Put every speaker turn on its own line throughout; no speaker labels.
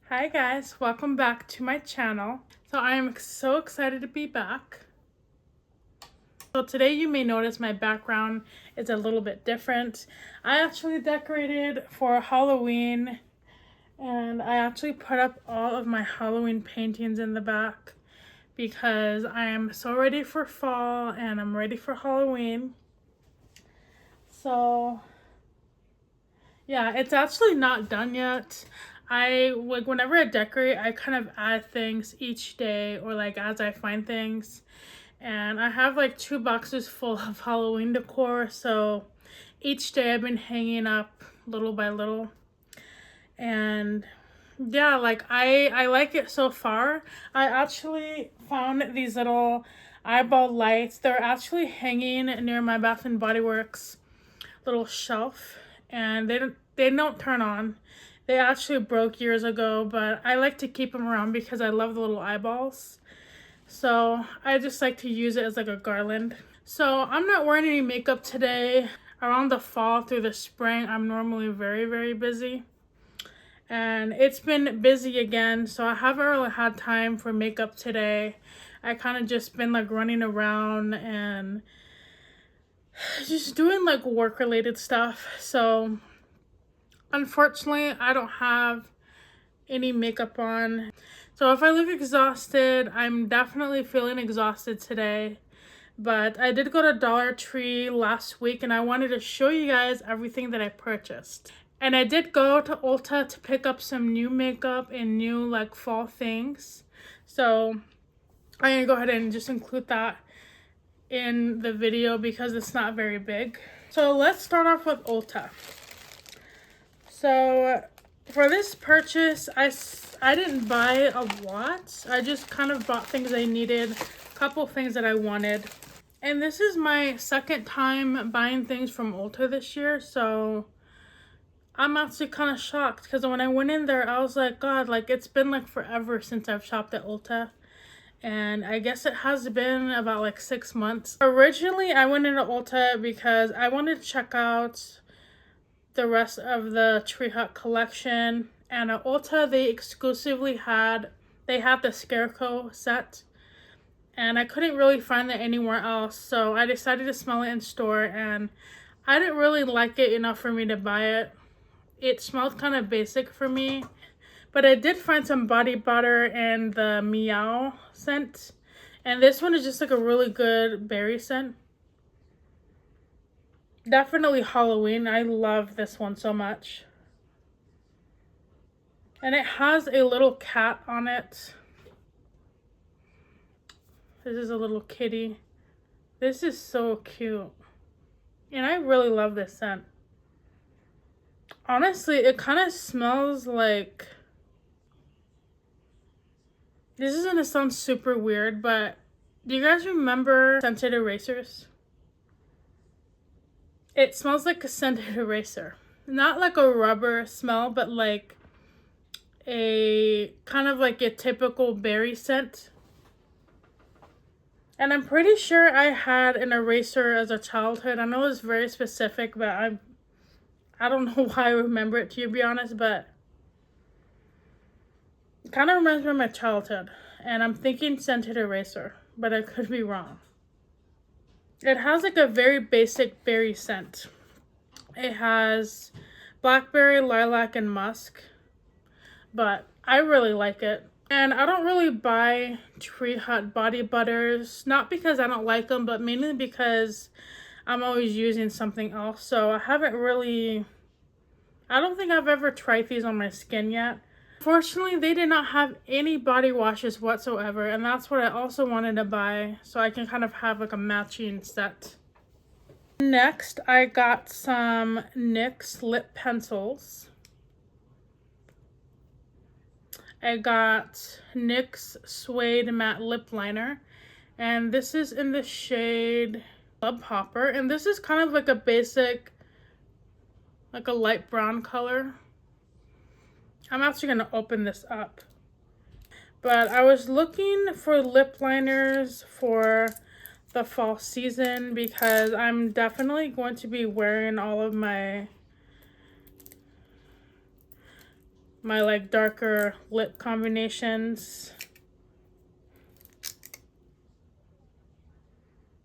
Hi guys, welcome back to my channel. So I am so excited to be back. So today you may notice my background is a little bit different. I actually decorated for Halloween and I actually put up all of my Halloween paintings in the back because I am so ready for fall and I'm ready for Halloween. So yeah, it's actually not done yet. Whenever I decorate, I kind of add things each day or like as I find things. And I have like 2 boxes full of Halloween decor, so each day I've been hanging up little by little. And yeah, like I like it so far. I actually found these little eyeball lights. They're actually hanging near my Bath and Body Works little shelf, and they don't turn on. They actually broke years ago, but I like to keep them around because I love the little eyeballs. So I just like to use it as like a garland. So I'm not wearing any makeup today. Around the fall through the spring, I'm normally very, very busy. And it's been busy again, so I haven't really had time for makeup today. I kind of just been like running around and just doing like work related stuff. So unfortunately, I don't have any makeup on. So if I look exhausted, I'm definitely feeling exhausted today. But I did go to Dollar Tree last week and I wanted to show you guys everything that I purchased. And I did go to Ulta to pick up some new makeup and new like fall things. So I'm gonna go ahead and just include that in the video because it's not very big. So let's start off with Ulta. So for this purchase, I didn't buy a lot. I just kind of bought things I needed, a couple things that I wanted. And this is my second time buying things from Ulta this year, so I'm actually kind of shocked because when I went in there, I was like, God, like it's been like forever since I've shopped at Ulta. And I guess it has been about like 6 months. Originally, I went into Ulta because I wanted to check out the rest of the Tree Hut collection. And at Ulta, they had the Scarecrow set. And I couldn't really find it anywhere else. So I decided to smell it in store and I didn't really like it enough for me to buy it. It smelled kind of basic for me. But I did find some body butter and the Meow scent. And this one is just like a really good berry scent. Definitely Halloween. I love this one so much. And it has a little cat on it. This is a little kitty. This is so cute. And I really love this scent. Honestly, it kind of smells like... This is gonna sound super weird, but do you guys remember scented erasers? It smells like a scented eraser. Not like a rubber smell, but like a kind of like a typical berry scent. And I'm pretty sure I had an eraser as a childhood. I know it's very specific, but I don't know why I remember it, to be honest, but it kind of reminds me of my childhood. And I'm thinking scented eraser, but I could be wrong. It has like a very basic berry scent. It has blackberry, lilac, and musk, but I really like it. And I don't really buy Tree Hut body butters, not because I don't like them, but mainly because I'm always using something else. So I don't think I've ever tried these on my skin yet. Fortunately, they did not have any body washes whatsoever, and that's what I also wanted to buy, so I can kind of have like a matching set. Next, I got some NYX lip pencils. I got NYX Suede Matte Lip Liner, and this is in the shade Club Hopper, and this is kind of like a basic, like a light brown color. I'm actually going to open this up. But I was looking for lip liners for the fall season because I'm definitely going to be wearing all of my my like darker lip combinations.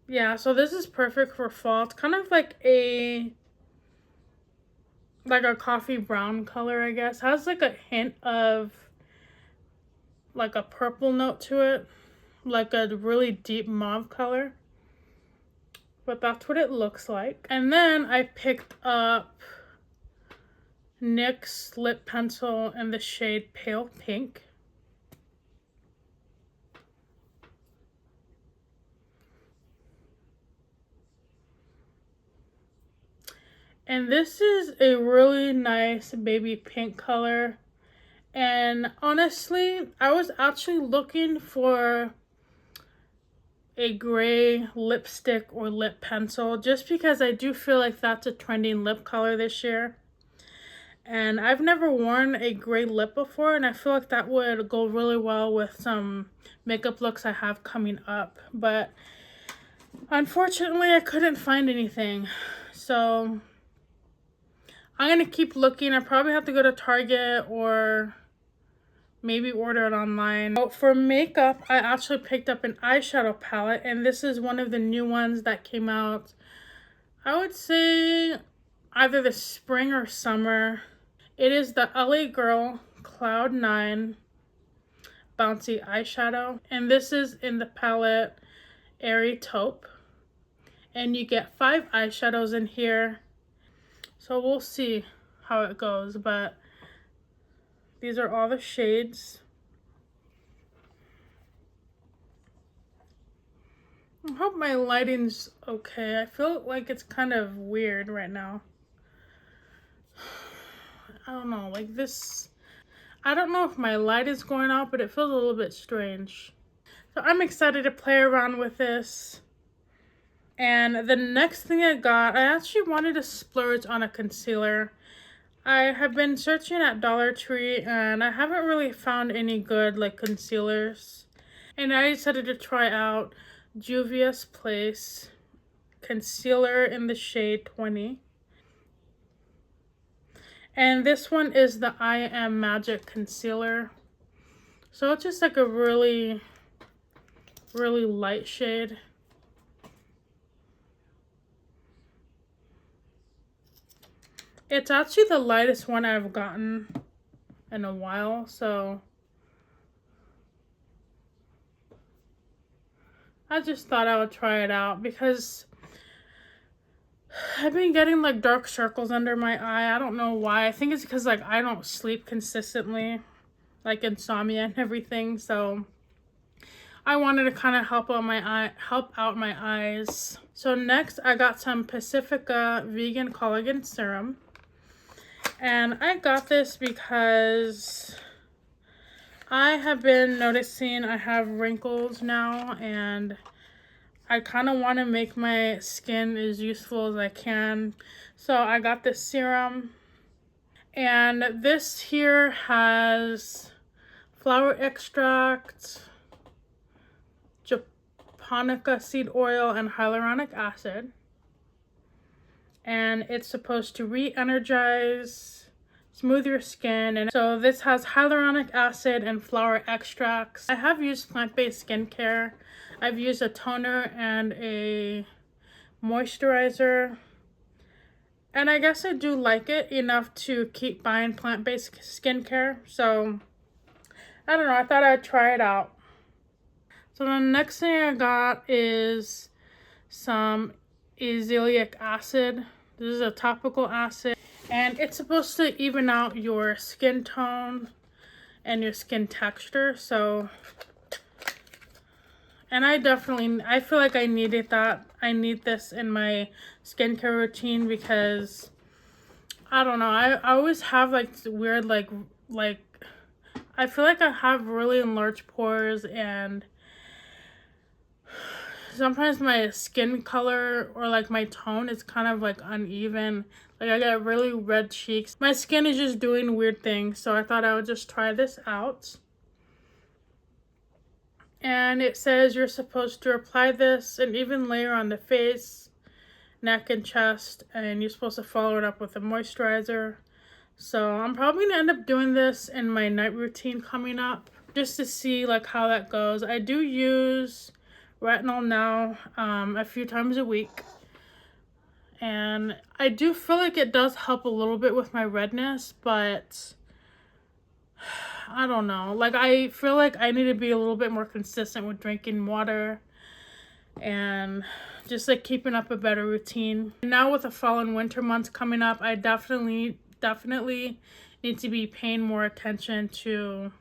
Yeah, so this is perfect for fall. It's kind of like a coffee brown color, I guess. Has like a hint of like a purple note to it, like a really deep mauve color. But that's what it looks like. And then I picked up NYX lip pencil in the shade Pale Pink. And this is a really nice baby pink color. And honestly, I was actually looking for a gray lipstick or lip pencil just because I do feel like that's a trending lip color this year. And I've never worn a gray lip before, and I feel like that would go really well with some makeup looks I have coming up. But unfortunately, I couldn't find anything. So I'm going to keep looking. I probably have to go to Target or maybe order it online. So for makeup, I actually picked up an eyeshadow palette, and this is one of the new ones that came out, I would say either the spring or summer. It is the LA Girl Cloud 9 Bouncy Eyeshadow, and this is in the palette Airy Taupe. And you get 5 eyeshadows in here, so we'll see how it goes, but these are all the shades. I hope my lighting's okay. I feel like it's kind of weird right now. I don't know, like this, I don't know if my light is going out, but it feels a little bit strange. So I'm excited to play around with this. And the next thing I got, I actually wanted to splurge on a concealer. I have been searching at Dollar Tree and I haven't really found any good like concealers. And I decided to try out Juvia's Place concealer in the shade 20. And this one is the I Am Magic concealer. So it's just like a really, really light shade. It's actually the lightest one I've gotten in a while, so I just thought I would try it out because I've been getting like dark circles under my eye. I don't know why. I think it's because like I don't sleep consistently, like insomnia and everything. So I wanted to kind of help out my eyes. So next I got some Pacifica vegan collagen serum. And I got this because I have been noticing I have wrinkles now, and I kind of want to make my skin as useful as I can. So I got this serum, and this here has flower extract, japonica seed oil, and hyaluronic acid. And it's supposed to re-energize, smooth your skin. And so this has hyaluronic acid and flower extracts. I have used plant-based skincare. I've used a toner and a moisturizer, and I guess I do like it enough to keep buying plant-based skincare. So I don't know, I thought I'd try it out. So the next thing I got is some azelaic acid. This is a topical acid, and it's supposed to even out your skin tone and your skin texture. So, and I feel like I needed that. I need this in my skincare routine because I don't know, I always have like weird like I feel like I have really enlarged pores, and sometimes my skin color or like my tone is kind of like uneven. Like I get really red cheeks. My skin is just doing weird things, so I thought I would just try this out. And it says you're supposed to apply this an even layer on the face, neck, and chest, and you're supposed to follow it up with a moisturizer. So I'm probably gonna end up doing this in my night routine coming up, just to see like how that goes. I do use retinol now a few times a week, and I do feel like it does help a little bit with my redness, but I don't know. Like, I feel like I need to be a little bit more consistent with drinking water and just like keeping up a better routine. Now with the fall and winter months coming up, I definitely need to be paying more attention to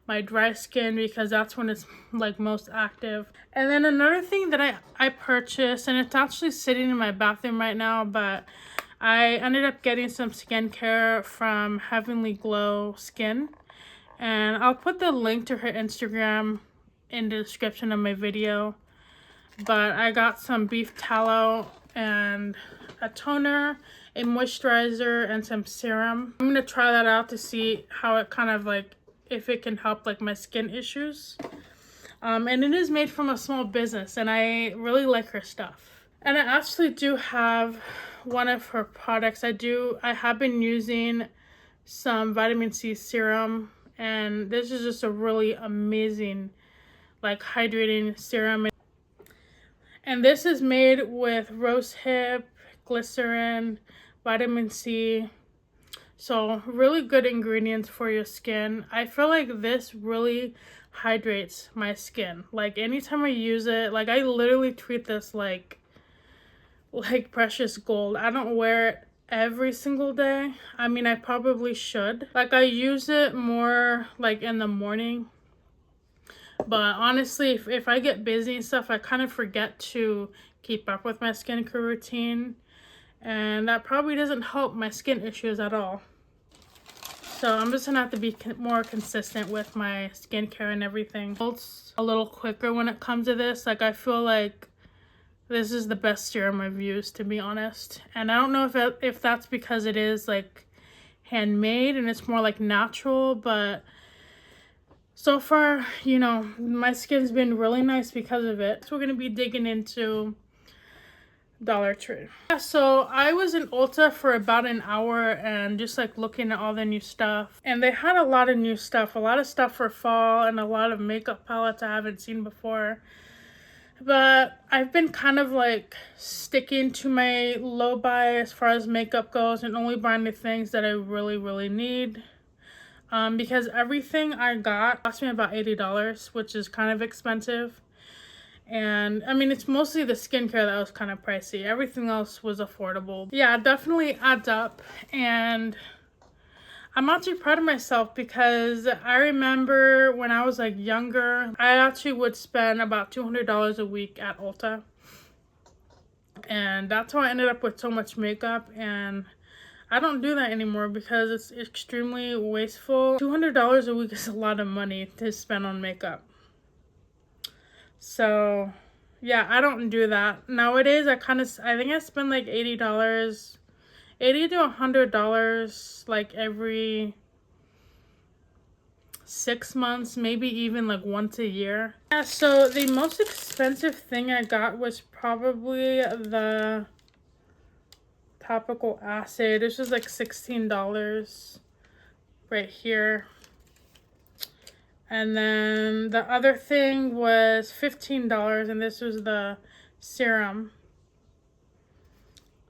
my dry skin, because that's when it's like most active. And then another thing that I purchased, and it's actually sitting in my bathroom right now, but I ended up getting some skincare from Heavenly Glow Skin, and I'll put the link to her Instagram in the description of my video. But I got some beef tallow and a toner, a moisturizer, and some serum. I'm gonna try that out to see how it kind of like, if it can help like my skin issues. And it is made from a small business, and I really like her stuff. And I actually do have one of her products. I have been using some vitamin C serum, and this is just a really amazing like hydrating serum. And this is made with rosehip, glycerin, vitamin C. So really good ingredients for your skin. I feel like this really hydrates my skin. Like anytime I use it, like I literally treat this like precious gold. I don't wear it every single day. I mean, I probably should. Like I use it more like in the morning. But honestly, if I get busy and stuff, I kind of forget to keep up with my skincare routine. And that probably doesn't help my skin issues at all. So I'm just gonna have to be more consistent with my skincare and everything. It's a little quicker when it comes to this. Like I feel like this is the best serum I've used, to be honest. And I don't know if that's because it is like handmade and it's more like natural, but so far, you know, my skin's been really nice because of it. So we're going to be digging into Dollar Tree. Yeah, so I was in Ulta for about an hour and just like looking at all the new stuff. And they had a lot of new stuff. A lot of stuff for fall and a lot of makeup palettes I haven't seen before. But I've been kind of like sticking to my low buy as far as makeup goes and only buying the things that I really need. Because everything I got cost me about $80, which is kind of expensive. And I mean, it's mostly the skincare that was kind of pricey. Everything else was affordable. Yeah, it definitely adds up. And I'm actually proud of myself because I remember when I was like younger, I actually would spend about $200 a week at Ulta. And that's how I ended up with so much makeup. And I don't do that anymore because it's extremely wasteful. $200 a week is a lot of money to spend on makeup. So yeah, I don't do that. Nowadays, I think I spend like $80, $80 to $100 like every 6 months, maybe even like once a year. Yeah, so the most expensive thing I got was probably the topical acid. This was like $16 right here. And then the other thing was $15, and this was the serum.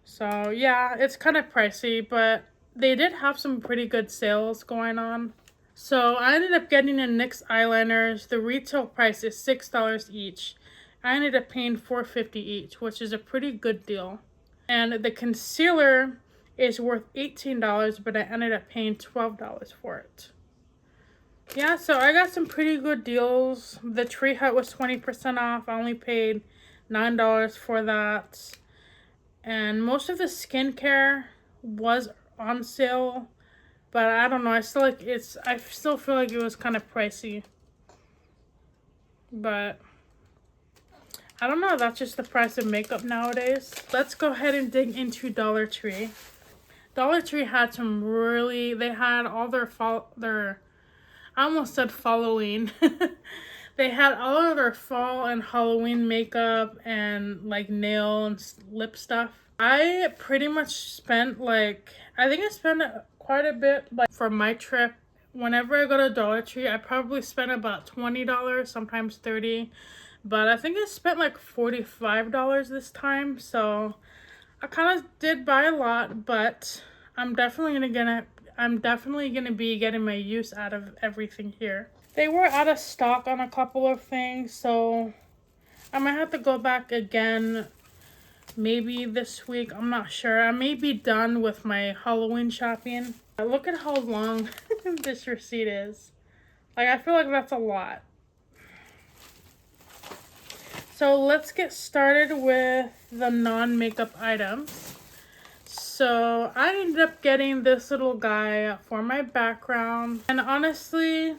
So yeah, it's kind of pricey, but they did have some pretty good sales going on. So I ended up getting the NYX eyeliners. The retail price is $6 each. I ended up paying $4.50 each, which is a pretty good deal. And the concealer is worth $18, but I ended up paying $12 for it. Yeah, so I got some pretty good deals. The Tree Hut was 20% off. I only paid $9 for that. And most of the skincare was on sale, but I don't know. I still feel like it was kind of pricey. But I don't know. That's just the price of makeup nowadays. Let's go ahead and dig into Dollar Tree. Dollar Tree had they had all their I almost said following. They had all of their fall and Halloween makeup and like nail and lip stuff. I pretty much spent I think I spent quite a bit. Like for my trip, whenever I go to Dollar Tree, I probably spend about $20, sometimes $30. But I think I spent like $45 this time. So I kind of did buy a lot, but I'm definitely gonna be getting my use out of everything here. They were out of stock on a couple of things, so I might have to go back again maybe this week. I'm not sure. I may be done with my Halloween shopping. Look at how long this receipt is. Like, I feel like that's a lot. So let's get started with the non-makeup items. So I ended up getting this little guy for my background. And honestly,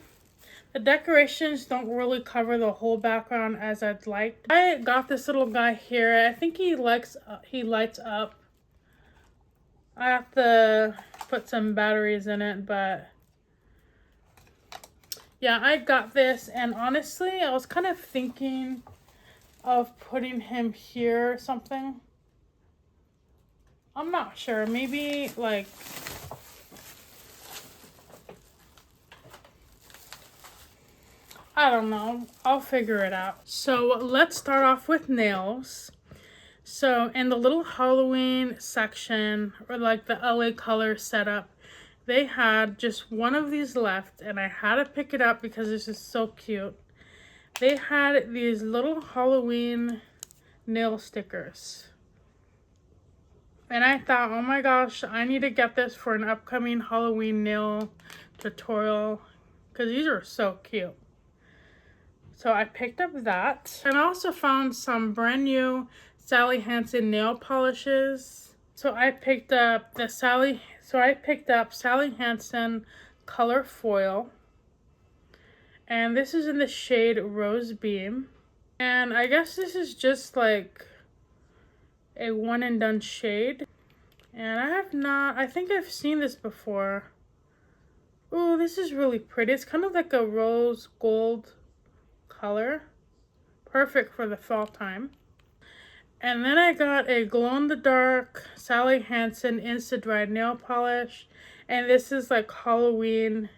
the decorations don't really cover the whole background as I'd like. I got this little guy here. I think he lights up. I have to put some batteries in it, but yeah, I got this. And honestly, I was kind of thinking of putting him here or something. I'm not sure. Maybe like I don't know. I'll figure it out. So let's start off with nails. So in the little Halloween section, or like the LA color setup, they had just one of these left, and I had to pick it up because this is so cute. They had these little Halloween nail stickers. And I thought, oh my gosh, I need to get this for an upcoming Halloween nail tutorial because these are so cute. So I picked up that. And I also found some brand new Sally Hansen nail polishes. So I picked up Sally Hansen Color Foil. And this is in the shade Rose Beam. And I guess this is just like a one and done shade. And I think I've seen this before. Oh, this is really pretty. It's kind of like a rose gold color. Perfect for the fall time. And then I got a glow-in-the-dark Sally Hansen Insta-Dried nail polish. And this is like Halloween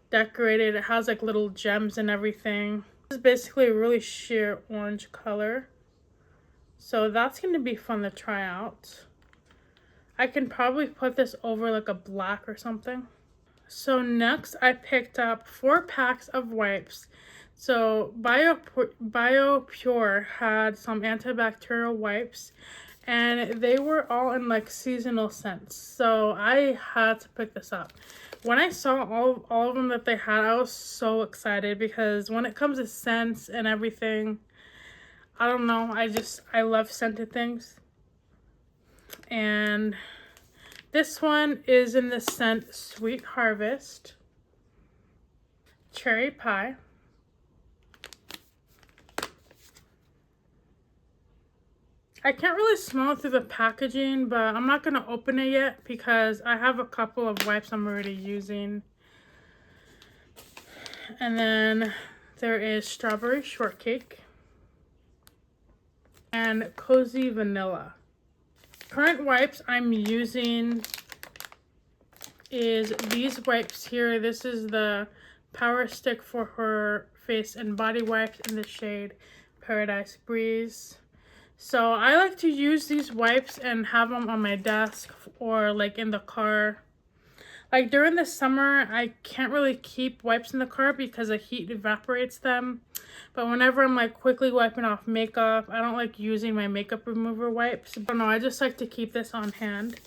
decorated. It has like little gems and everything. This is basically a really sheer orange color. So that's going to be fun to try out. I can probably put this over like a black or something. So next I picked up 4 packs of wipes. So BioPure had some antibacterial wipes, and they were all in like seasonal scents. So I had to pick this up. When I saw all of them that they had, I was so excited because when it comes to scents and everything, I don't know, I love scented things. And this one is in the scent Sweet Harvest, Cherry Pie, I can't really smell it through the packaging, but I'm not going to open it yet because I have a couple of wipes I'm already using. And then there is Strawberry Shortcake and Cozy Vanilla. Current wipes I'm using is these wipes here. This is the Power Stick for Her Face and Body Wipes in the shade Paradise Breeze. So I like to use these wipes and have them on my desk or like in the car. Like during the summer, I can't really keep wipes in the car because the heat evaporates them. But whenever I'm like quickly wiping off makeup, I don't like using my makeup remover wipes. But no, I just like to keep this on hand.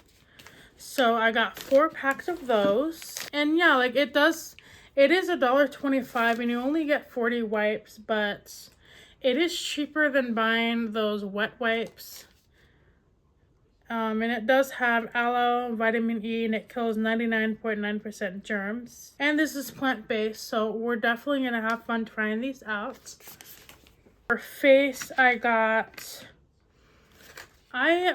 So I got 4 packs of those. And yeah, like it is $1.25 and you only get 40 wipes, but it is cheaper than buying those wet wipes. And it does have aloe, vitamin E, and it kills 99.9% germs. And this is plant-based, so we're definitely going to have fun trying these out. For face, I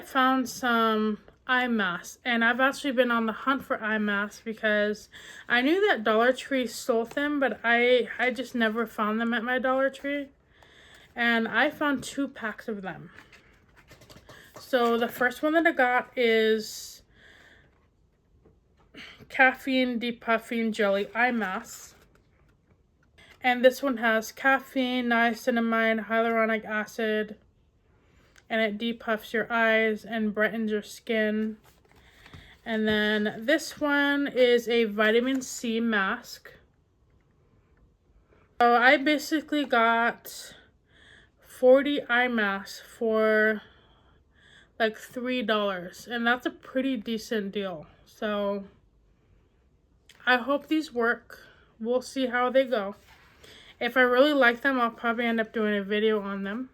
found some eye masks, and I've actually been on the hunt for eye masks because I knew that Dollar Tree sold them, but I just never found them at my Dollar Tree. And I found 2 packs of them. So the first one that I got is caffeine depuffing jelly eye mask. And this one has caffeine, niacinamide, hyaluronic acid, and it depuffs your eyes and brightens your skin. And then this one is a vitamin C mask. So I basically got 40 eye masks for like $3, and that's a pretty decent deal. So I hope these work. We'll see how they go. If I really like them, I'll probably end up doing a video on them.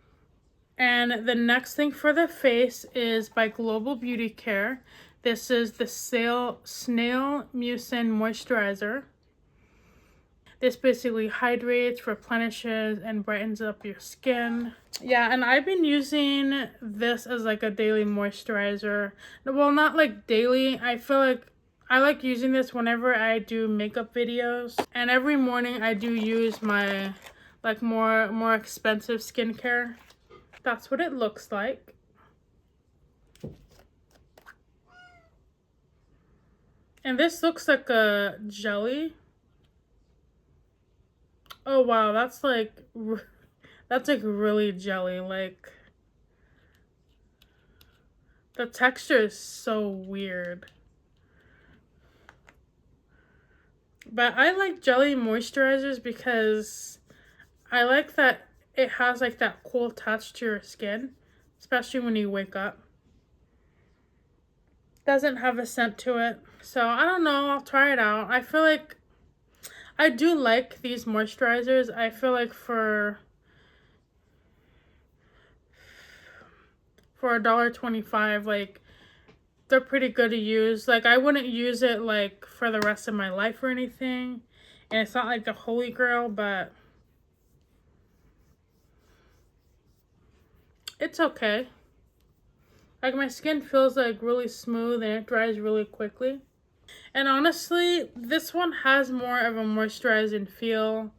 And the next thing for the face is by Global Beauty Care. This is the Snail Mucin Moisturizer. This basically hydrates, replenishes, and brightens up your skin. Yeah, and I've been using this as like a daily moisturizer. Well, not like daily. I feel like I like using this whenever I do makeup videos. And every morning I do use my like more expensive skincare. That's what it looks like. And this looks like a jelly. Oh wow, that's like really jelly. Like the texture is so weird. But I like jelly moisturizers because I like that it has like that cool touch to your skin, especially when you wake up. Doesn't have a scent to it. So I don't know, I'll try it out. I feel like I do like these moisturizers. I feel like for $1.25, like they're pretty good to use. Like I wouldn't use it like for the rest of my life or anything. And it's not like the holy grail, but it's okay. Like my skin feels like really smooth and it dries really quickly. And honestly, this one has more of a moisturizing feel.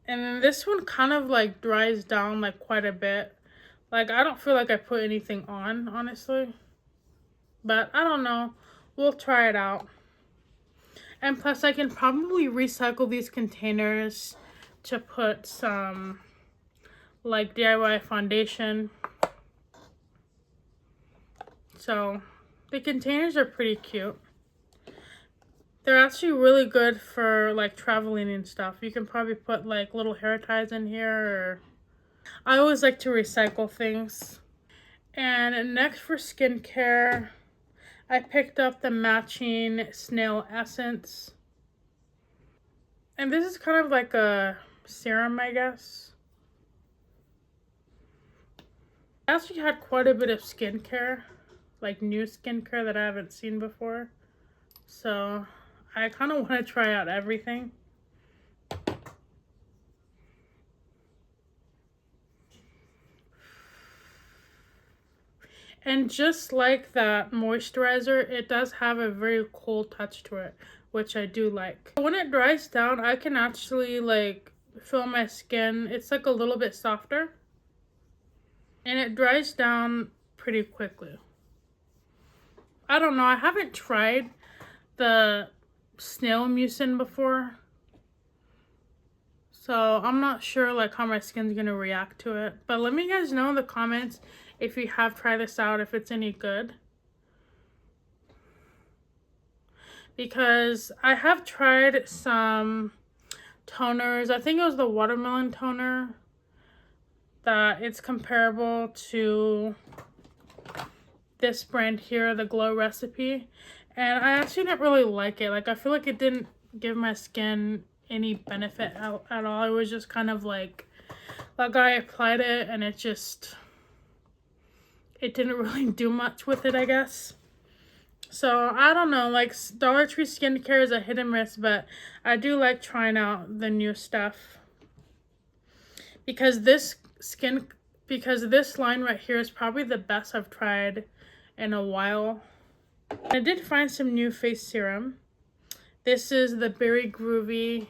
And then this one kind of like dries down like quite a bit. Like I don't feel like I put anything on, honestly. But I don't know. We'll try it out. And plus I can probably recycle these containers to put some like DIY foundation. So the containers are pretty cute. They're actually really good for like traveling and stuff. You can probably put like little hair ties in here. Or I always like to recycle things. And next for skincare, I picked up the matching Snail Essence. And this is kind of like a serum, I guess. I actually had quite a bit of skincare, like new skincare that I haven't seen before. So I kind of want to try out everything. And just like that moisturizer, it does have a very cool touch to it, which I do like. When it dries down, I can actually like feel my skin. It's like a little bit softer. And it dries down pretty quickly. I don't know. I haven't tried the Snail Mucin before. So I'm not sure like how my skin's going to react to it. But let me guys know in the comments if you have tried this out, if it's any good. Because I have tried some toners. I think it was the watermelon toner. That it's comparable to this brand here, the Glow Recipe. And I actually didn't really like it. Like I feel like it didn't give my skin any benefit at all. It was just kind of like I applied it and it didn't really do much with it, I guess. So I don't know, like Dollar Tree skincare is a hit and miss, but I do like trying out the new stuff. Because this line right here is probably the best I've tried in a while. I did find some new face serum. This is the Berry Groovy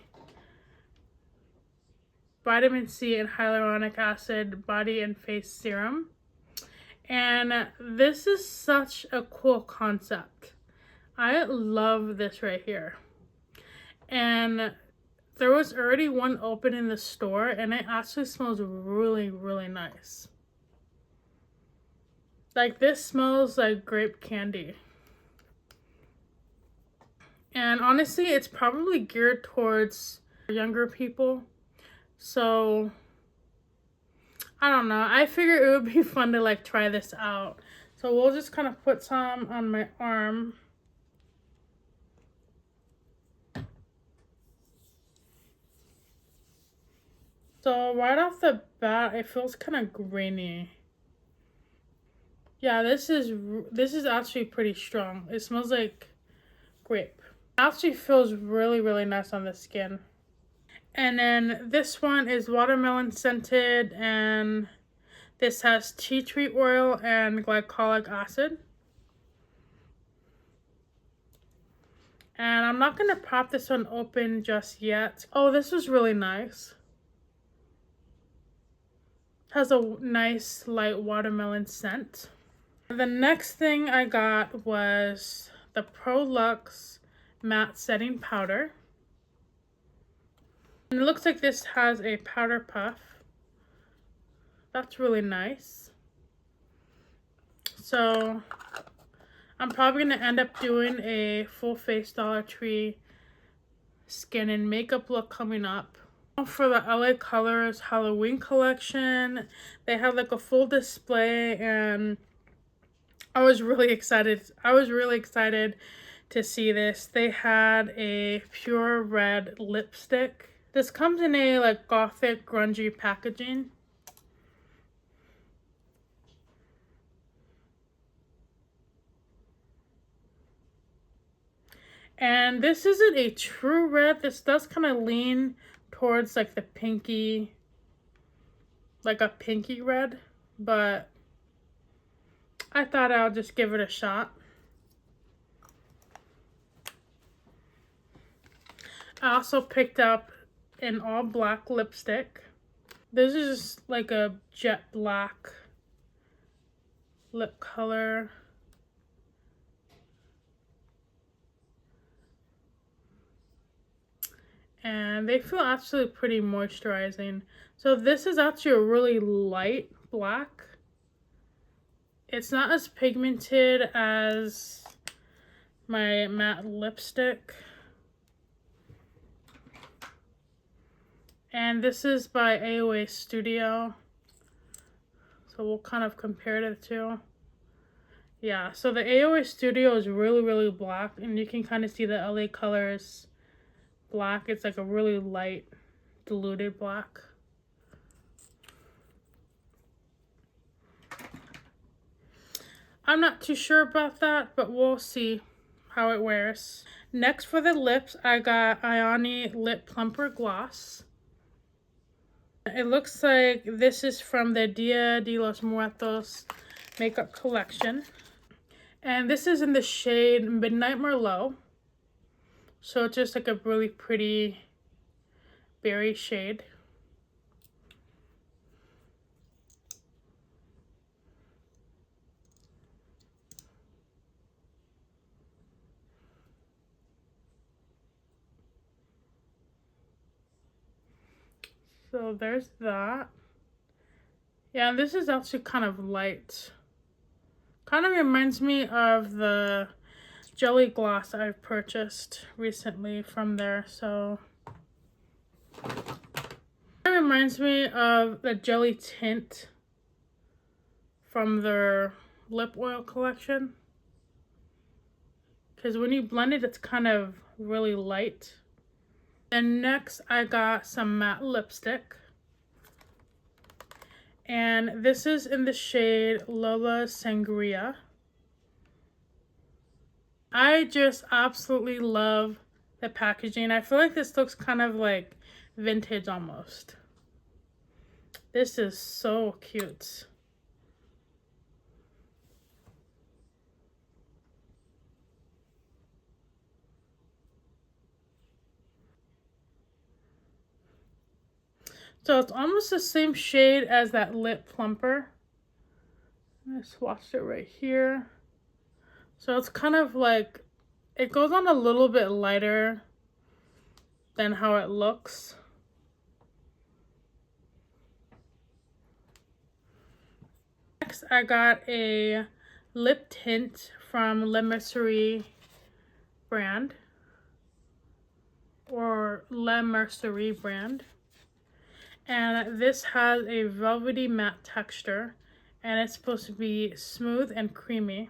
Vitamin C and Hyaluronic Acid Body and Face Serum. And this is such a cool concept. I love this right here. And there was already one open in the store, and it actually smells really, really nice. Like, this smells like grape candy. And honestly, it's probably geared towards younger people. So, I don't know. I figured it would be fun to like try this out. So we'll just kind of put some on my arm. So right off the bat, it feels kind of grainy. Yeah, this is actually pretty strong. It smells like grape. It actually feels really, really nice on the skin. And then this one is watermelon scented, and this has tea tree oil and glycolic acid. And I'm not going to pop this one open just yet. Oh, this was really nice. Has a nice light watermelon scent. The next thing I got was the Pro Luxe Matte Setting Powder. And it looks like this has a powder puff. That's really nice. So I'm probably going to end up doing a full face Dollar Tree skin and makeup look coming up. For the LA Colors Halloween collection, they had like a full display, and I was really excited. To see this. They had a pure red lipstick. This comes in a like gothic grungy packaging. And this isn't a true red. This does kind of lean towards like the pinky, like a pinky red, but I thought I'll just give it a shot. I also picked up an all black lipstick. This is just like a jet black lip color. And they feel actually pretty moisturizing. So this is actually a really light black. It's not as pigmented as my matte lipstick. And this is by AOA Studio. So we'll kind of compare the two. Yeah, so the AOA Studio is really, really black. And you can kind of see the LA Colors black. It's like a really light, diluted black. I'm not too sure about that, but we'll see how it wears. Next for the lips, I got Ioni Lip Plumper Gloss. It looks like this is from the Dia de los Muertos makeup collection. And this is in the shade Midnight Merlot. So it's just like a really pretty berry shade. So there's that. Yeah, this is actually kind of light. Kind of reminds me of the jelly gloss I've purchased recently from there. So it reminds me of the jelly tint from their lip oil collection. Because when you blend it, it's kind of really light. And next I got some matte lipstick. And this is in the shade Lola Sangria. I just absolutely love the packaging. I feel like this looks kind of like vintage almost. This is so cute. So it's almost the same shade as that lip plumper. I swatched it right here. So it's kind of like, it goes on a little bit lighter than how it looks. Next, I got a lip tint from Le Mercerie brand, or Le Mercerie brand. And this has a velvety matte texture, and it's supposed to be smooth and creamy.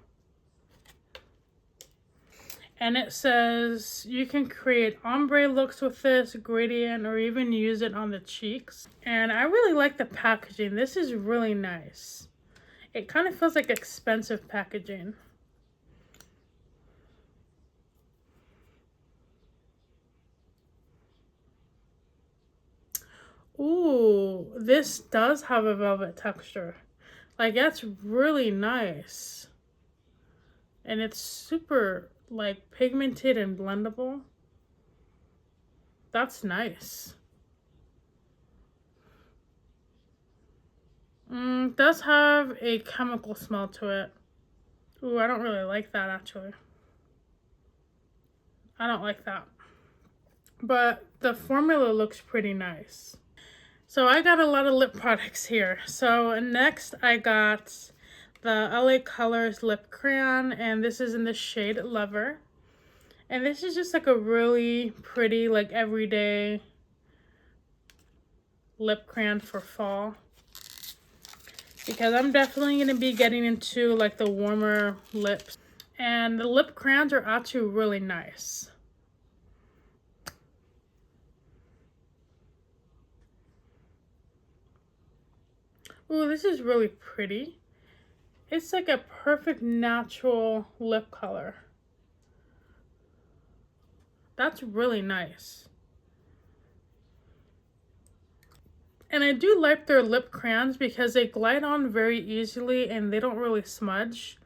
And it says you can create ombre looks with this, gradient, or even use it on the cheeks. And I really like the packaging. This is really nice. It kind of feels like expensive packaging. Ooh, this does have a velvet texture. Like, that's really nice. And it's super, like, pigmented and blendable. That's nice. It does have a chemical smell to it. Ooh, I don't really like that, actually. I don't like that. But the formula looks pretty nice. So I got a lot of lip products here. So next I got the LA Colors lip crayon, and this is in the shade Lover. And this is just like a really pretty, like, everyday lip crayon for fall. Because I'm definitely going to be getting into like the warmer lips. And the lip crayons are actually really nice. Ooh, this is really pretty. It's like a perfect natural lip color. That's really nice. And I do like their lip crayons because they glide on very easily and they don't really smudge.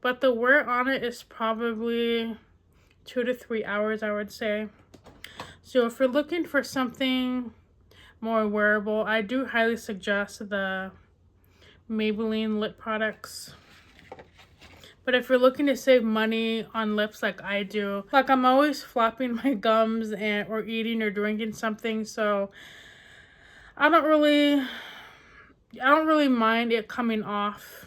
But the wear on it is probably 2 to 3 hours, I would say. So if you're looking for something more wearable, I do highly suggest the Maybelline lip products. But if you're looking to save money on lips like I do, like, I'm always flapping my gums or eating or drinking something, so I don't really mind it coming off,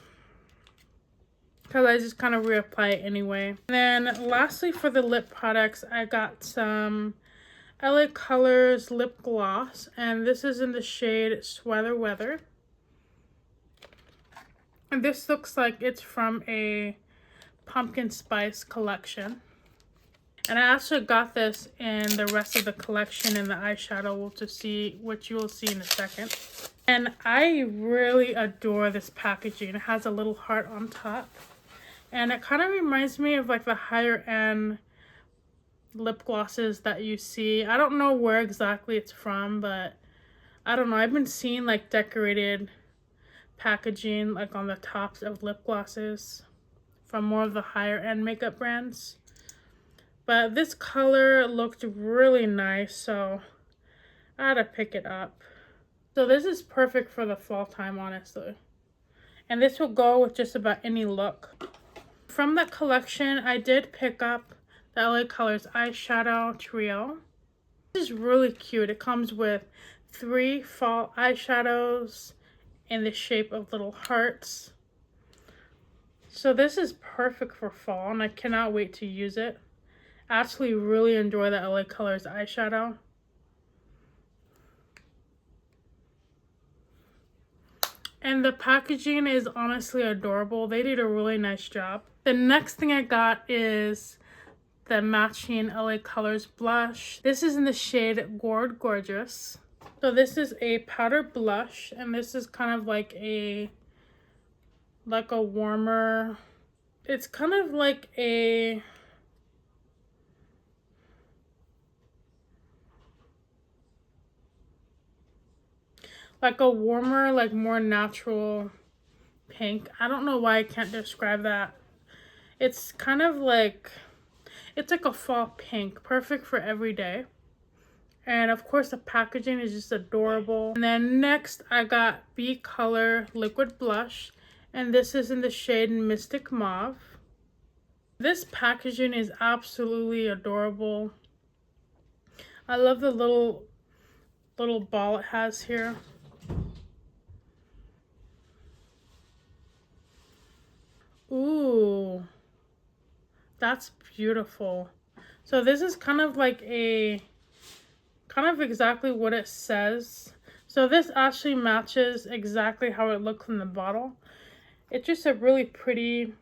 because I just kind of reapply it anyway. And then lastly, for the lip products, I got some LA Colors lip gloss, and this is in the shade Sweater Weather. And this looks like it's from a pumpkin spice collection. And I also got this in the rest of the collection in the eyeshadow, which you will see in a second. And I really adore this packaging. It has a little heart on top. And it kind of reminds me of like the higher end lip glosses that you see. I don't know where exactly it's from, but I don't know. I've been seeing like decorated packaging like on the tops of lip glosses from more of the higher end makeup brands. But this color looked really nice, so I had to pick it up. So this is perfect for the fall time, honestly. And this will go with just about any look. From that collection, I did pick up the LA Colors eyeshadow trio. This is really cute. It comes with 3 fall eyeshadows in the shape of little hearts. So this is perfect for fall, and I cannot wait to use it. I actually really enjoy the LA Colors eyeshadow. And the packaging is honestly adorable. They did a really nice job. The next thing I got is the matching LA Colors blush. This is in the shade Gourd Gorgeous. So this is a powder blush, and this is kind of like a warmer, it's kind of like a warmer, like more natural pink. I don't know why I can't describe that. It's kind of like, it's like a fall pink, perfect for every day. And of course the packaging is just adorable. And then next I got B Color liquid blush, And this is in the shade Mystic Mauve. This packaging is absolutely adorable. I love the little ball it has here. Ooh, that's beautiful. So this is kind of like exactly what it says. So this actually matches exactly how it looks in the bottle. It's just a really pretty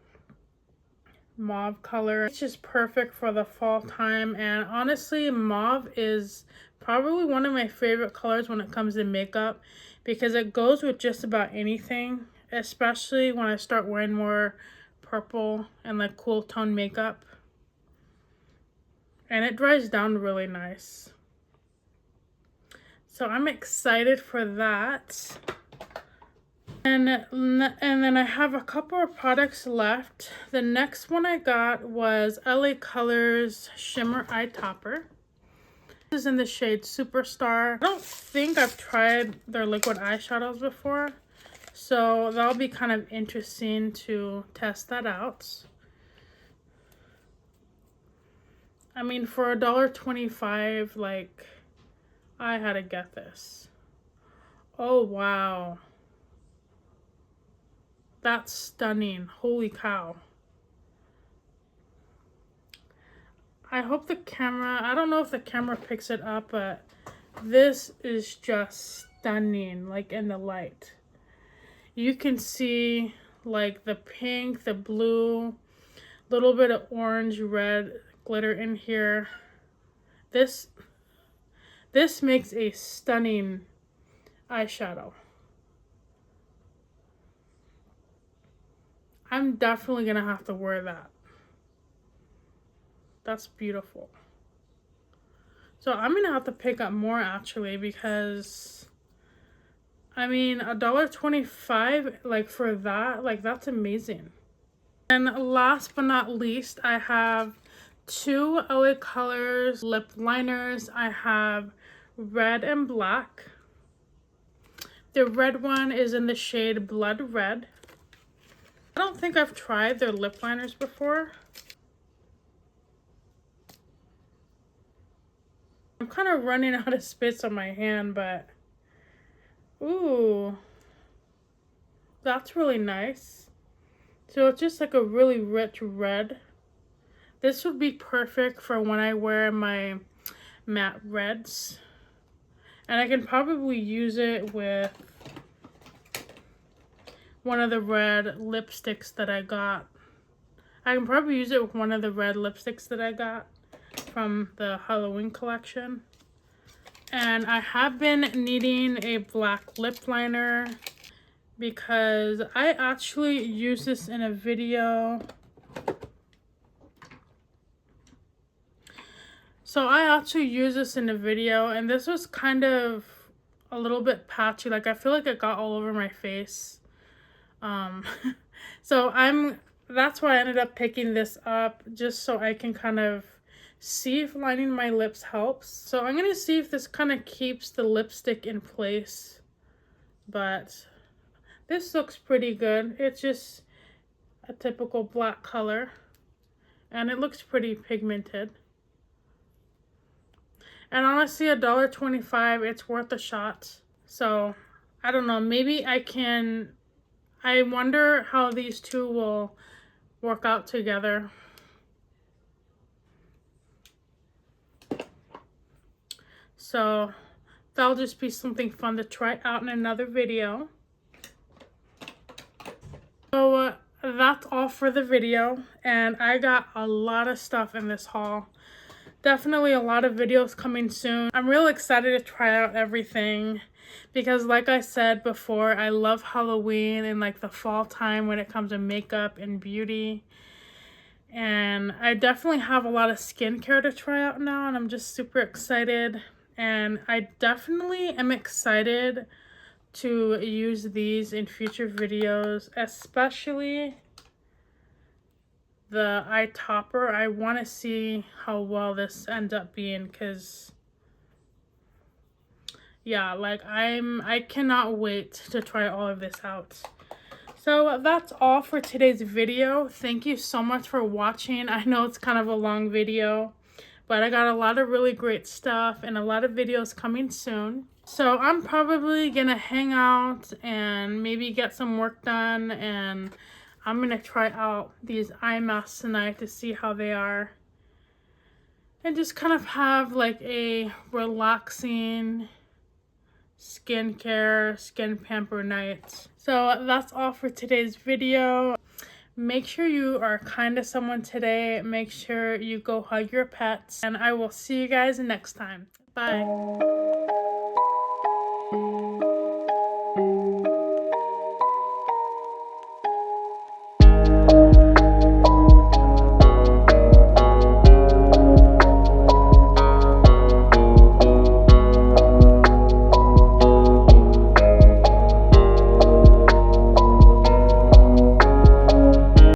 mauve color. It's just perfect for the fall time, and honestly, mauve is probably one of my favorite colors when it comes to makeup because it goes with just about anything, especially when I start wearing more purple and like cool tone makeup. And it dries down really nice. So I'm excited for that. And then I have a couple of products left. The next one I got was LA Colors Shimmer Eye Topper. This is in the shade Superstar. I don't think I've tried their liquid eyeshadows before, so that'll be kind of interesting to test that out. I mean, for $1.25, like, I had to get this. Oh, wow. That's stunning. Holy cow. I hope the camera, I don't know if the camera picks it up, but this is just stunning, like in the light. You can see like the pink, the blue, little bit of orange, red glitter in here. This makes a stunning eyeshadow. I'm definitely gonna have to wear that. That's beautiful. So I'm gonna have to pick up more actually, because I mean $1.25 like for that, like that's amazing. And last but not least, I have two LA Colors lip liners. I have red and black. The red one is in the shade Blood Red. I don't think I've tried their lip liners before. I'm kind of running out of space on my hand, but ooh, that's really nice. So it's just like a really rich red. This would be perfect for when I wear my matte reds. And I can probably use it with one of the red lipsticks that I got. I can probably use it with one of the red lipsticks that I got from the Halloween collection. And I have been needing a black lip liner because I actually used this in a video. So I actually used this in a video, and this was kind of a little bit patchy. Like I feel like it got all over my face. So that's why I ended up picking this up, just so I can kind of see if lining my lips helps. So I'm gonna see if this kind of keeps the lipstick in place, but this looks pretty good. It's just a typical black color, and it looks pretty pigmented. And honestly, $1.25, it's worth a shot. So I don't know, maybe I wonder how these two will work out together. So that'll just be something fun to try out in another video. So that's all for the video, and I got a lot of stuff in this haul. Definitely a lot of videos coming soon. I'm real excited to try out everything because like I said before, I love Halloween and like the fall time when it comes to makeup and beauty. And I definitely have a lot of skincare to try out now, and I'm just super excited. And I definitely am excited to use these in future videos, especially the eye topper. I want to see how well this ends up being, because yeah, like I cannot wait to try all of this out. So that's all for today's video. Thank you so much for watching. I know it's kind of a long video, but I got a lot of really great stuff and a lot of videos coming soon. So I'm probably gonna hang out and maybe get some work done, and I'm gonna try out these eye masks tonight to see how they are. And just kind of have like a relaxing skincare, skin pamper night. So that's all for today's video. Make sure you are kind to someone today. Make sure you go hug your pets. And I will see you guys next time. Bye.